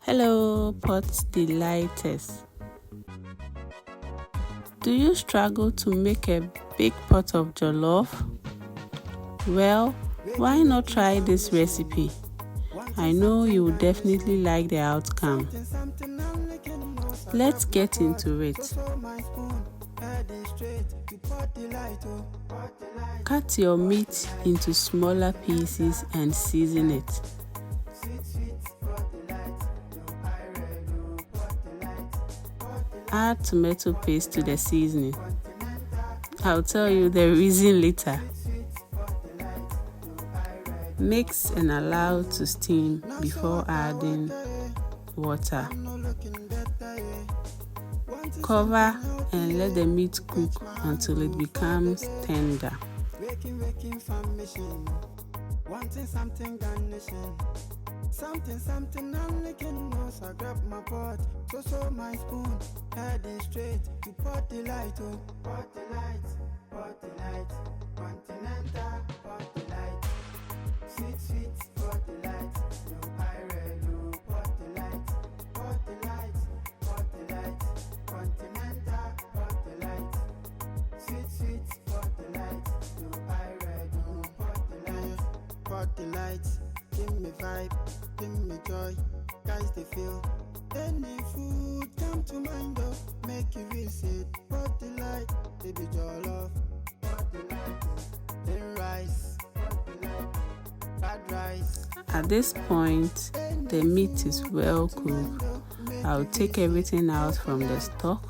Hello, pot delighters. Do you struggle to make a big pot of jollof? Well, why not try this recipe? I know you will definitely like the outcome. Let's get into it. Cut your meat into smaller pieces and season it. Add tomato paste to the seasoning. I'll tell you the reason later. Mix and allow to steam before adding water. Cover and let the meat cook until it becomes tender. Something I'm licking nose. I grab my pot, so my spoon, heading straight to pot delight, continental pot delight, sweet pot delight, no pirate, pot delight, continental pot delight, sweet pot delight, no pirate, pot delight. Give me vibe, give me joy, guys they feel. Any food come to mind though, make you visit. Pot delight, baby jollof. Pot delight, then rice. Pot delight, bad rice. At this point, the meat is well cooked. I'll take everything out from the stock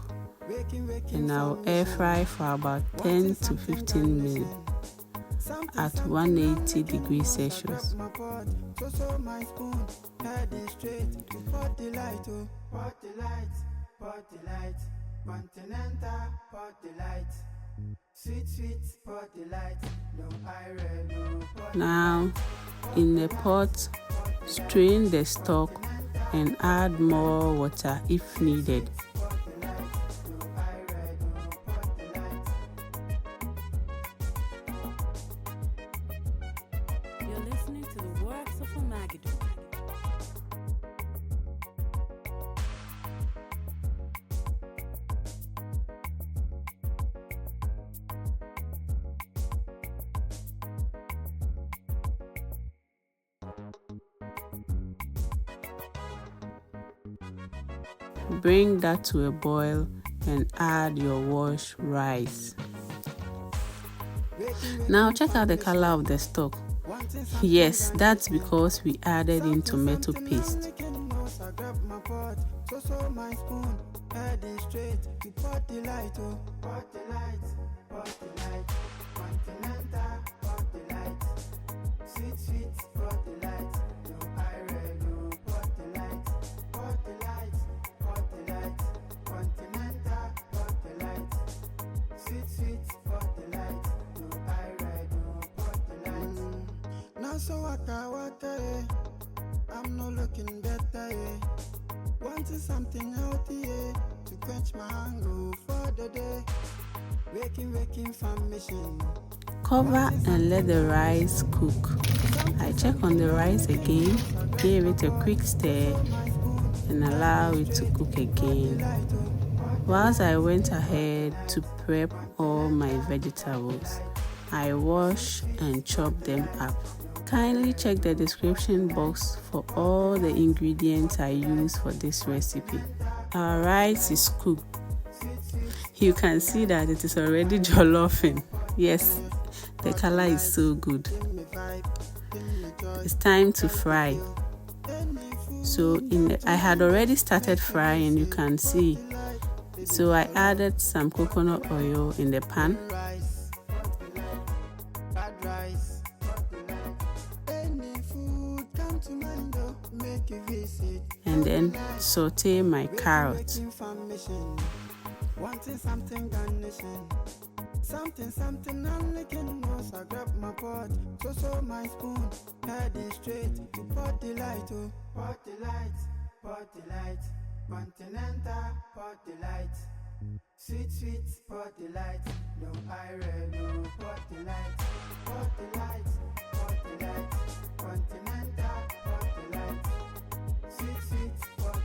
and I'll air fry for about 10 to 15 minutes. At 180 degrees Celsius. Now, in the pot, strain the stock and add more water if needed. You're listening to the works of Magidoo. Bring that to a boil and add your washed rice. Now check out the color of the stock. Yes, that's because we added in tomato paste. So waka, I'm not looking better, wanting something healthy, to quench my hunger for the day. Waking from mission. Cover and let the rice cook. I check on the rice again, gave it a quick stir, and allow it to cook again. Whilst I went ahead to prep all my vegetables, I wash and chop them up. Kindly check the description box for all the ingredients I use for this recipe. Our rice is cooked. You can see that it is already jollofing. Yes, the color is so good. It's time to fry. So I had already started frying, you can see. So I added some coconut oil in the pan. And then saute my carrot. Something I'm licking nose. I grab my pot, so my spoon, heading straight to pot delight, continental pot delight, sweet pot delight, no iron, no pot delight, continental pot delight, sweet pot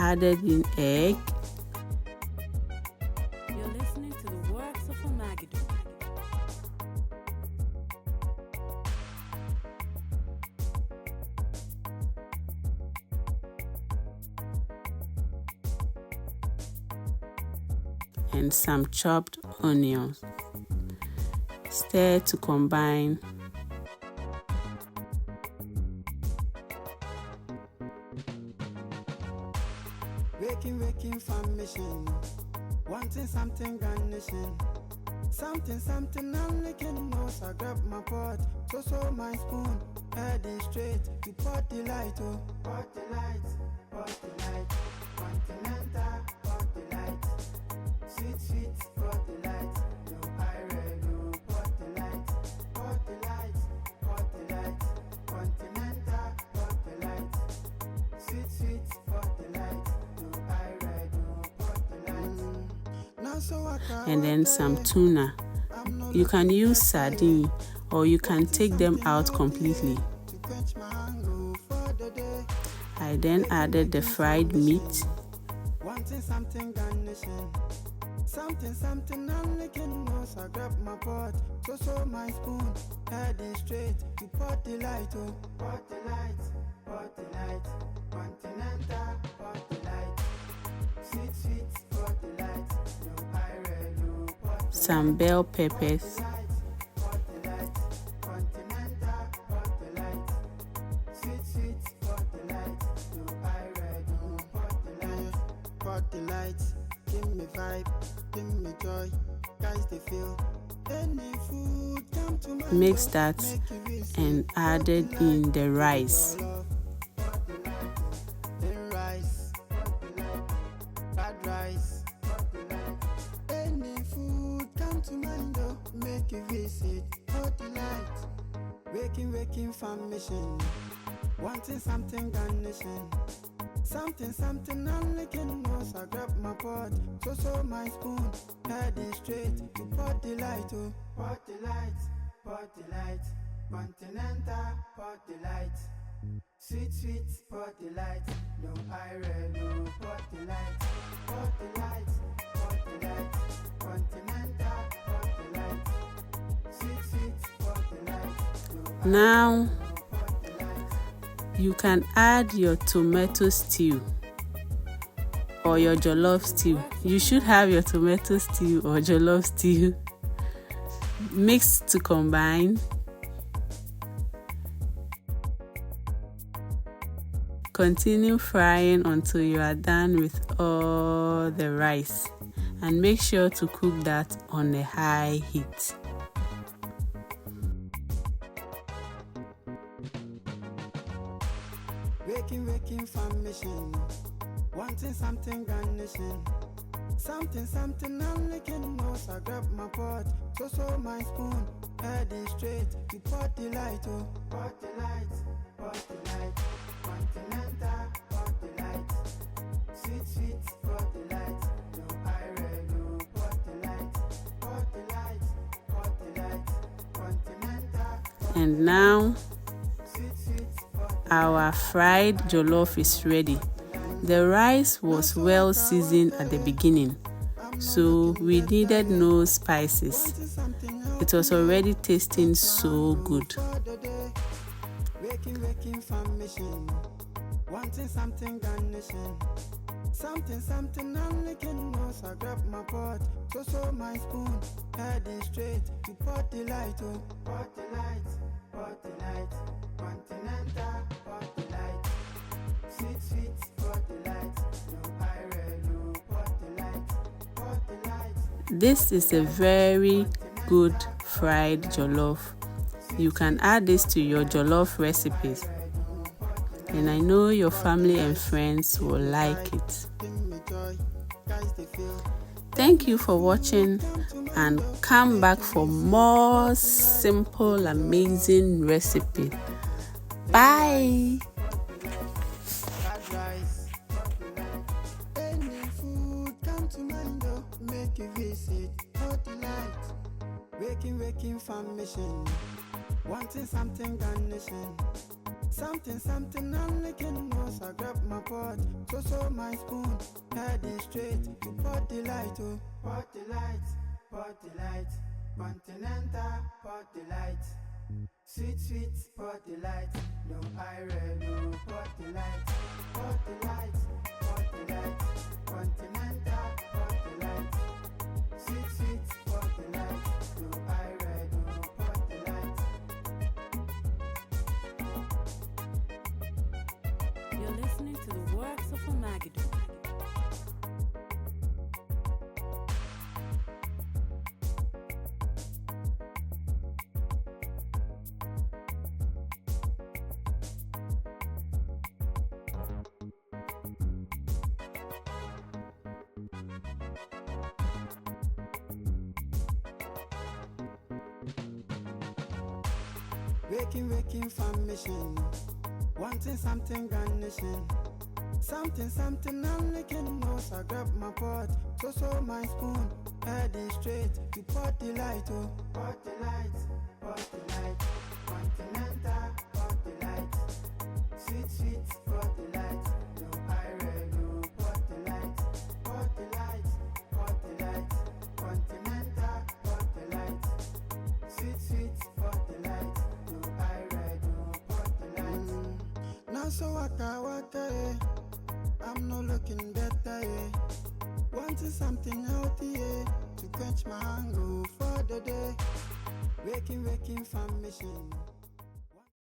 added in egg. You're listening to the works of Magidoo. And some chopped onions. Stir to combine. Waking from mission, wanting something garnishing. Something I'm licking nose. I grab my pot, so my spoon, heading straight to pot delight, oh. Pot delight, continental pot delight. Sweet pot delight, no no pot delight, continental pot delight. Sweet pot delight, no pot delight. And then some tuna. You can use sardine or you can take them out completely. I then added the fried meat. Wanting something garnishing. Something I'm licking nose. I grab my pot, so my spoon, heading straight to pot delight, oh. Pot delight, continental pot delight. Sweet pot delight, no pot delight. Some bell peppers. Pot delight, continental pot delight. Sweet pot delight, no pot delight. Pot delight, give me vibe, give me joy, guys they feel. Any food come to my Mix that and added in the rice. Bad rice. Any food come to mind, oh, make you visit. Pot delight, waking from mission, wanting something garnishing. Something I'm licking nose. I grab my pot, so my spoon, heading straight to pot delight, oh. Pot delight, continental pot delight. Sweet pot delight, no no pot delight, continental pot delight. Sweet pot delight, no Now you can add your tomato stew or your jollof stew. You should have your tomato stew or jollof stew. Mix to combine. Continue frying until you are done with all the rice, and make sure to cook that on a high heat. Waking from mission, wanting something garnishing. Something I'm licking nose. I grab my pot, so my spoon, heading straight to pot delight, oh. Pot delight, continental pot delight. Sweet pot delight, no pot delight, continental. And now our fried jollof is ready. The rice was well seasoned at the beginning, so we needed no spices. It was already tasting so good. Waking from mission, wanting something garnishing. Something I'm licking nose. I grab my pot, so my spoon, heading straight to pot delight, oh. Pot delight, continental pot delight. Sweet pot delight, no pot delight. This is a very good fried jollof. You can add this to your jollof recipes, and I know your family and friends will like it. Thank you for watching, and come back for more simple, amazing recipe. Bye. Any food come to mind, oh, make you visit. Pot delight, waking from mission, wanting something garnishing. Something, I'm licking nose. I grab my pot, so my spoon, heading straight to pot delight, oh. Pot delight, continental pot delight. Sweet pot delight, no iron, no pot delight, continental pot delight. Sweet pot delight, no iron, no pot delight. You're listening to the works of Magadoo. Waking from mission, wanting something garnishing. Something, I'm licking nose. I grab my pot, so my spoon, heading straight to pot delight, oh. Pot delight, continental pot delight. Sweet pot delight, no iron, no pot delight, continental pot delight. Sweet pot delight, no iron, no pot delight. Now so waka, eh. I'm not looking better, eh. Wanting something healthy, eh, to quench my hunger for the day. Waking from mission.